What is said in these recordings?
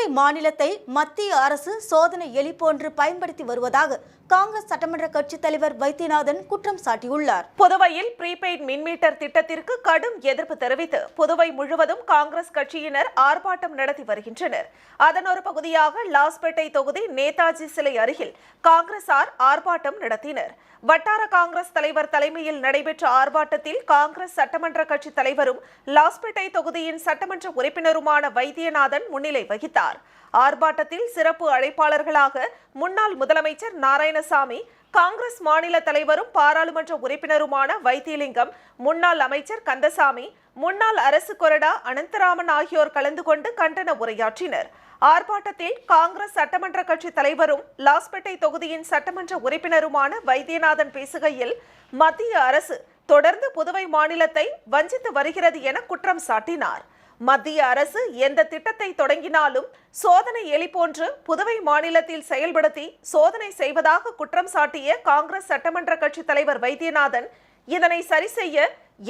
புதுவை மாநிலத்தை மத்திய அரசு சோதனை எலி போன்று பயன்படுத்தி வருவதாக காங்கிரஸ் சட்டமன்ற கட்சி தலைவர் வைத்தியநாதன் குற்றம் சாட்டியுள்ளார். புதுவையில் ப்ரீபெய்ட் மின்மீட்டர் திட்டத்திற்கு கடும் எதிர்ப்பு தெரிவித்து புதுவை முழுவதும் காங்கிரஸ் கட்சியினர் ஆர்ப்பாட்டம் நடத்தி வருகின்றனர். அதன் ஒரு பகுதியாக லாஸ்பேட்டை தொகுதி நேதாஜி சிலை அருகில் காங்கிரசார் ஆர்ப்பாட்டம் நடத்தினர். வட்டார காங்கிரஸ் தலைவர் தலைமையில் நடைபெற்ற ஆர்ப்பாட்டத்தில் காங்கிரஸ் சட்டமன்ற கட்சி தலைவரும் லாஸ்பேட்டை தொகுதியின் சட்டமன்ற உறுப்பினருமான வைத்தியநாதன் முன்னிலை வகித்தார். ஆர்ப்பாட்டத்தில் சிறப்பு அழைப்பாளர்களாக முன்னாள் முதலமைச்சர் நாராயணசாமி, காங்கிரஸ் மாநில தலைவரும் பாராளுமன்ற உறுப்பினருமான வைத்தியலிங்கம், முன்னாள் அமைச்சர் கந்தசாமி, முன்னாள் அரசு கொறடா அனந்தராமன் ஆகியோர் கலந்து கொண்டு கண்டன உரையாற்றினர். ஆர்ப்பாட்டத்தில் காங்கிரஸ் சட்டமன்ற கட்சி தலைவரும் லாஸ்பேட்டை தொகுதியின் சட்டமன்ற உறுப்பினருமான வைத்தியநாதன் பேசுகையில், மத்திய அரசு தொடர்ந்து புதுவை மாநிலத்தை வஞ்சித்து வருகிறது என குற்றம் சாட்டினார். மத்திய அரசு எந்த திட்டத்தை தொடங்கினாலும் சோதனை எலி போன்று புதுவை மாநிலத்தில் செயல்படுத்தி சோதனை செய்வதாக குற்றம் சாட்டிய காங்கிரஸ் சட்டமன்ற கட்சி தலைவர் வைத்தியநாதன், இதனை சரி செய்ய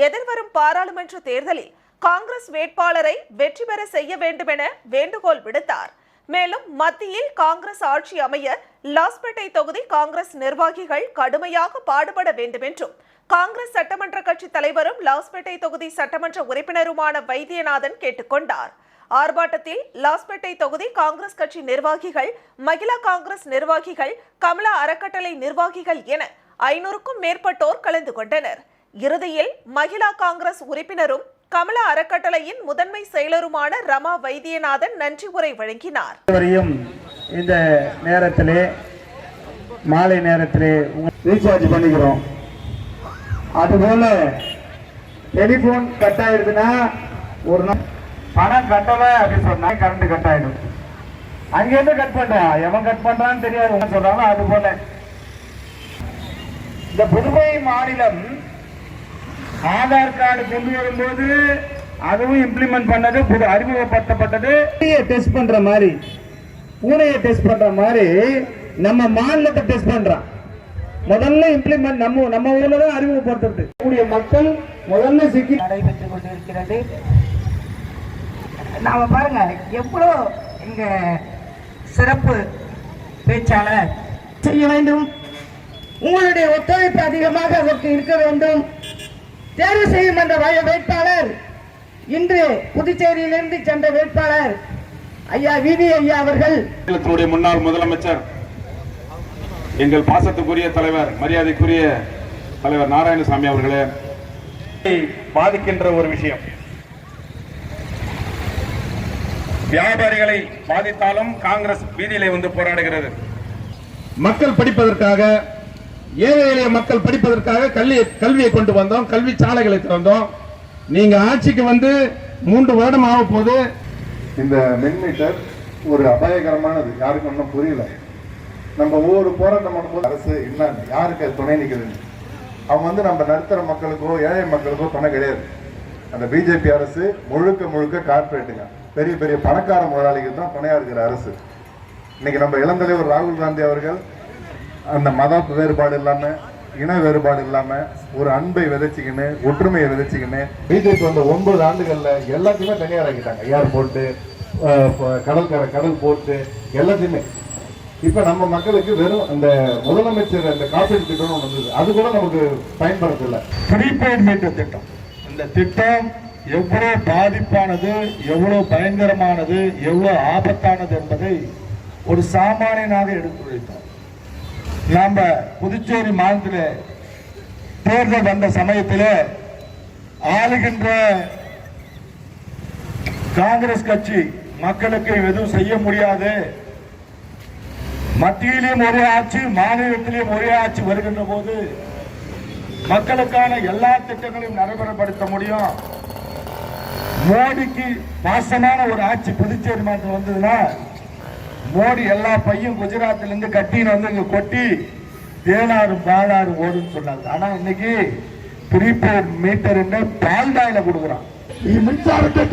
எதிர்வரும் பாராளுமன்ற தேர்தலில் காங்கிரஸ் வேட்பாளரை வெற்றி பெற செய்ய வேண்டும் என வேண்டுகோள் விடுத்தார். மேலும் மத்தியில் காங்கிரஸ் ஆட்சி அமைய லாஸ்பேட்டை தொகுதி காங்கிரஸ் நிர்வாகிகள் கடுமையாக பாடுபட வேண்டும் என்றும் காங்கிரஸ் சட்டமன்ற கட்சி தலைவரும் லாஸ்பேட்டை தொகுதி சட்டமன்ற உறுப்பினருமான வைத்தியநாதன் கேட்டுக்கொண்டார். ஆர்ப்பாட்டத்தில் லாஸ்பேட்டை தொகுதி காங்கிரஸ் கட்சி நிர்வாகிகள், மகிழா காங்கிரஸ் நிர்வாகிகள், கமலா அறக்கட்டளை நிர்வாகிகள் என 500க்கும் மேற்பட்டோர் கலந்து கொண்டனர். இறுதியில் மகிழா காங்கிரஸ் உறுப்பினரும் கமலா அறக்கட்டளையின் முதன்மை செயலருமான ரமா வைத்தியநாதன் நன்றி உரை வழங்கினார். இந்த நேரத்திலே மாலை நேரத்திலே ரீசார்ஜ் பண்ணிக்கிறோம். அதுபோல டெலிபோன் கட் ஆயிடுதுன்னா ஒரு நாள் பணம் கட்டல அப்படின்னு சொன்னா கரண்ட் கட் ஆயிடும். அங்கிருந்து கட் பண்றான், எவன் கட் பண்றான்னு தெரியாது சொல்றாங்க. அது போல இந்த புதுவை மாநிலம் ஆதார் கார்டு கொண்டு வரும்போது அதுவும் இம்ப்ளிமெண்ட் பண்ணது, அறிமுகப்படுத்தப்பட்டது. டெஸ்ட் பண்ற மாதிரி, பூனையை டெஸ்ட் பண்ற மாதிரி நம்ம மாநிலத்தை டெஸ்ட் பண்றான். முதல்ல இம்ப்ளிமெண்ட் நம்ம ஊர்ல தான் அறிமுகப்படுத்துறது. கூடிய மக்கள் முதல்ல சிக்கி நடைபெற்றுக் கொண்டிருக்கிறது. நாம பாருங்க எவ்வளோ இங்க சிறப்பு பேச்சாளர் செய்ய வேண்டும். உங்களுடைய ஒத்துழைப்பு அதிகமாக அதற்கு இருக்க வேண்டும். தேர்வு செய்யும் என்ற வேட்பாளர் இன்று புதுச்சேரியிலிருந்து சென்ற வேட்பாளர் ஐயா விவி ஐயா அவர்கள், முன்னாள் முதலமைச்சர், எங்கள் பாசத்துக்குரிய தலைவர், மரியாதைக்குரிய தலைவர் நாராயணசாமி அவர்களே, பாதிக்கின்ற ஒரு விஷயம். வியாபாரிகளை பாதித்தாலும் காங்கிரஸ் வீதியிலே வந்து போராடுகிறது. மக்கள் படிப்பதற்காக, ஏழை எளிய மக்கள் படிப்பதற்காக கல்வியை கொண்டு வந்தோம், கல்வி சாலைகளை திறந்தோம். நீங்க ஆட்சிக்கு வந்து 3 வருடம் ஆக போது. இந்த மின்மீட்டர் ஒரு அபாயகரமானது, யாருக்கும் ஒன்றும் புரியல. நம்ம ஒவ்வொரு போராட்டம் பண்ணும்போது அரசு என்னன்னு யாருக்கு துணை நிற்குதுன்னு, அவங்க வந்து நம்ம நடுத்தர மக்களுக்கோ ஏழை மக்களுக்கோ துணை கிடையாது. அந்த பிஜேபி அரசு முழுக்க கார்பரேட்டுங்க, பெரிய பெரிய பணக்கார முதலாளிகள் தான் துணையா இருக்கிற அரசு. இன்னைக்கு நம்ம இளந்தலைவர் ராகுல் காந்தி அவர்கள் அந்த மத வேறுபாடு இல்லாம, இன வேறுபாடு இல்லாம, ஒரு அன்பை விதைச்சிக்கின்னு, ஒற்றுமையை விதைச்சிக்கின்னு, பிஜேபி வந்து 9 ஆண்டுகள்ல எல்லாத்தையுமே தனியார் ஆக்கிட்டாங்க. ஏர்போர்ட்டு, கடல் போர்ட்டு, எல்லாத்தையுமே. இப்ப நம்ம மக்களுக்கு வெறும் அந்த முதலமைச்சர் அந்த காப்பீடு திட்டம் வந்தது, அது கூட நமக்கு பயன்படுத்தல. ப்ரீபெய்ட் மீட்டர் திட்டம், இந்த திட்டம் எவ்வளவு பாதிப்பானது, எவ்வளவு பயங்கரமானது, எவ்வளவு ஆபத்தானது என்பதை ஒரு சாமானியனாக எடுத்துரைத்தோம். நாம புதுச்சேரி மாநிலத்தில் தேர்தல் வந்த சமயத்தில் ஆளுகின்ற காங்கிரஸ் கட்சி மக்களுக்கு எதுவும் செய்ய முடியாது, மத்தியிலும் ஒரே ஆட்சி, மாநிலத்திலும் ஒரே ஆட்சி வருகின்ற போது மக்களுக்கான எல்லா திட்டங்களையும் நடைமுறைப்படுத்த முடியும். மோடிக்கு பாசமான ஒரு ஆட்சி புதுச்சேரி மாநிலம் வந்ததுன்னா, மோடி எல்லா பையும் குஜராத்ல இருந்து கட்டின்னு வந்து இங்க கொட்டி தேனாறு பாலாறு ஓடுன்னு சொன்னாங்க. ஆனா இன்னைக்கு ப்ரீபெய்ட் மீட்டர் பால்டாயில கொடுக்குறான். மின்சாரத்தை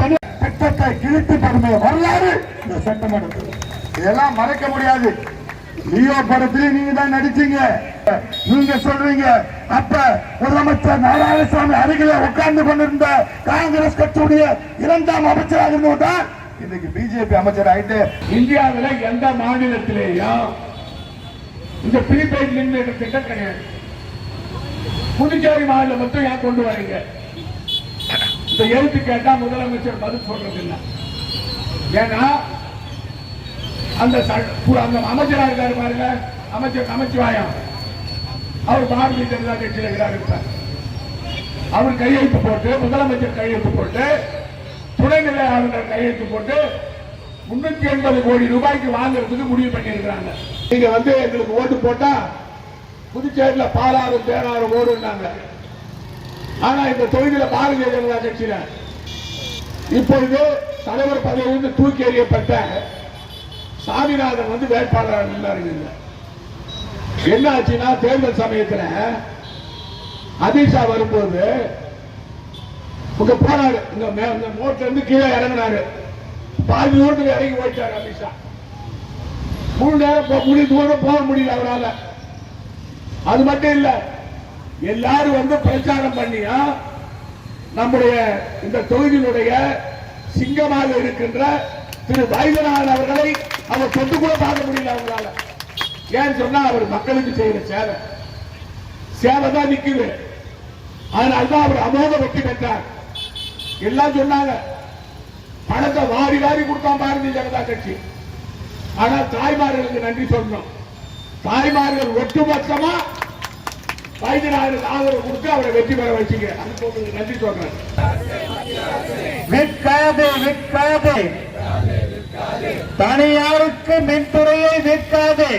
திட்டத்தை கிழித்து தருமே வரலாறு இந்த சட்டமன்றத்தில். இதெல்லாம் மறைக்க முடியாது. லியோ படத்திலே நீங்க தான் நடிச்சீங்க. நீங்க சொல்றீங்க அப்ப முதலமைச்சர் நாராயணசாமி அருகிலே உட்கார்ந்து கொண்டிருந்த காங்கிரஸ் கட்சியுடைய 2ஆம் அமைச்சராக இருந்தவர் தான் இன்னைக்கு பிஜேபி அமைச்சர் ஆயிட்டு இந்தியாவில் எந்த மாநிலத்திலேயும் இந்த ப்ரீபெய்ட் மின் மீட்டர் திட்டம் கிடையாது. புதுச்சேரி மாநிலம் மட்டும் ஏன் கொண்டு வரீங்க? இந்த எழுத்து கேட்டா முதலமைச்சர் பதில் சொல்றது இல்லை. ஏன்னா அந்த அமைச்சரா இருக்காரு பாருங்க, அமைச்சர் நமச்சிவாயம், அவர் பாரதிய ஜனதா கட்சியில் இருக்கிறார். அவர் கையெழுத்து போட்டு, முதலமைச்சர் கையெழுத்து போட்டு, துணைநிலை ஆளுநர் கையெழுத்து போட்டு 380 கோடி ரூபாய்க்கு வாங்குறதுக்கு முடிவு பண்ணியிருக்கிறாங்க. நீங்க எங்களுக்கு ஓட்டு போட்டா புதுச்சேரியில பாலாறு தேனாறு ஓடுனாங்க. ஆனா இந்த தொகுதியில பாரதிய ஜனதா கட்சியில இப்பொழுது தலைவர் பதவியிலிருந்து தூக்கி எறியப்பட்ட சாமிநாதன் வேட்பாளர் இருந்தாருங்க. என்ன ஆச்சுன்னா தேர்தல் சமயத்தில் அமித்ஷா வரும்போது உங்க போனாரு, இந்த மோட்ல இருந்து கீழே இறங்கினாரு. பாதி தூரத்தில் இறங்கி போயிட்டாரு அமித்ஷா. முழு நேரம் தூரம் போக முடியல அவரால். அது மட்டும் இல்ல, எல்லாரும் பிரச்சாரம் பண்ணியா நம்முடைய இந்த தொகுதியினுடைய சிங்கமாக இருக்கின்ற திரு வைத்தியநாதன் அவர்களை அவர் சொத்து கூட பார்க்க முடியல அவங்களால. ஏன்னு சொன்னா அவர் மக்களுக்கு செய்யற சேவை தான் நிக்குது. அதனால்தான் அவர் அமோக வெற்றி பெற்றார். எல்லாம் சொன்னாங்க, பணத்தை வாரி வாரி கொடுத்தான் பாரதிய ஜனதா கட்சி. ஆனா தாய்மார்களுக்கு நன்றி சொல்லணும். தாய்மார்கள் ஒட்டுமொத்தமா வைத்தியநாதனுக்கு ஆதரவு கொடுத்து அவரை வெற்றி பெற வச்சுங்க. அதுக்கு நன்றி சொல்றேன். விற்காதே விற்காதே, தனியாருக்கு மின்துறையை விற்காதே.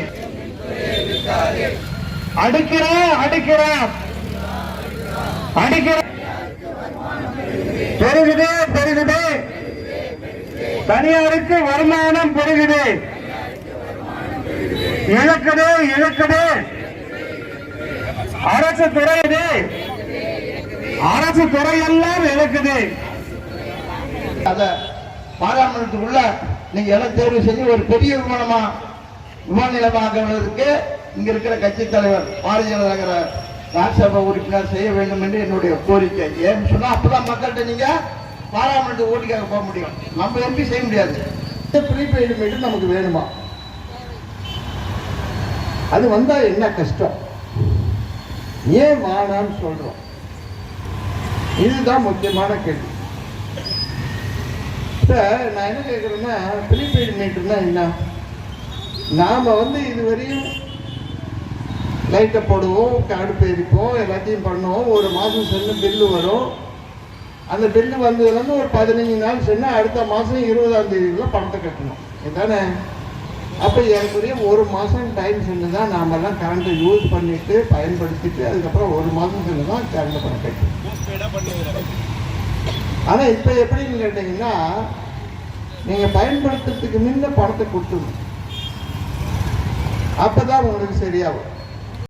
அடிக்கிறான் அடிக்கிறான் அடிக்கிறான், பெருகுதே பெருகுதே, தனியாருக்கு வருமானம் பெருகுது, இழக்குது இழக்குது. அரசு துறை இது, அரசு துறை எல்லாம் இழக்குது. அத பாராளுமன்றத்துக்குள்ள நீங்க எல்லாம் தேர்வு செஞ்சு ஒரு பெரிய விமான நிலையமாக்குவதற்கு இங்க இருக்கிற கட்சி தலைவர் பாரதிய ஜனதா ராஜ்யசபா உறுப்பினர் செய்ய வேண்டும் என்று என்னுடைய கோரிக்கை. ஏன்னு சொன்னா அப்பதான் மக்கள்கிட்ட நீங்க பாராளுமன்ற ஓட்டுக்காக போக முடியும். நம்ம எம்பி செய்ய முடியாது. ப்ரீபெய்டு மீட்டர் நமக்கு வேணுமா? அது வந்தா என்ன கஷ்டம்? ஏன் வேணாம்னு சொல்றோம்? இதுதான் முக்கியமான கேள்வி. நான் என்ன கேட்கிறேன்னா, ப்ரீபெய்டு மீட்டர்னா என்ன? நாம இதுவரையும் லைட்டை போடுவோம், கார்டு பேரிப்போம், எல்லாத்தையும் பண்ணுவோம். ஒரு மாதம் சென்று பில்லு வரும். அந்த பில்லு வந்ததுலேருந்து ஒரு 15 நாள் சென்று அடுத்த மாதம் 20ஆம் தேதிக்குள்ள பணத்தை கட்டணும். இதுதானே? அப்போ ஏற்கனவே ஒரு மாதம் டைம் சென்று தான் நாமெல்லாம் கரண்ட்டை யூஸ் பண்ணிட்டு பயன்படுத்திட்டு அதுக்கப்புறம் ஒரு மாதம் சென்று தான் கரண்ட் பணம் கட்டணும். ஆனால் இப்போ எப்படின்னு கேட்டீங்கன்னா, நீங்கள் பயன்படுத்துறதுக்கு முன்ன பணத்தை கொடுத்துடணும். அப்போ தான் உங்களுக்கு சரியாகும்.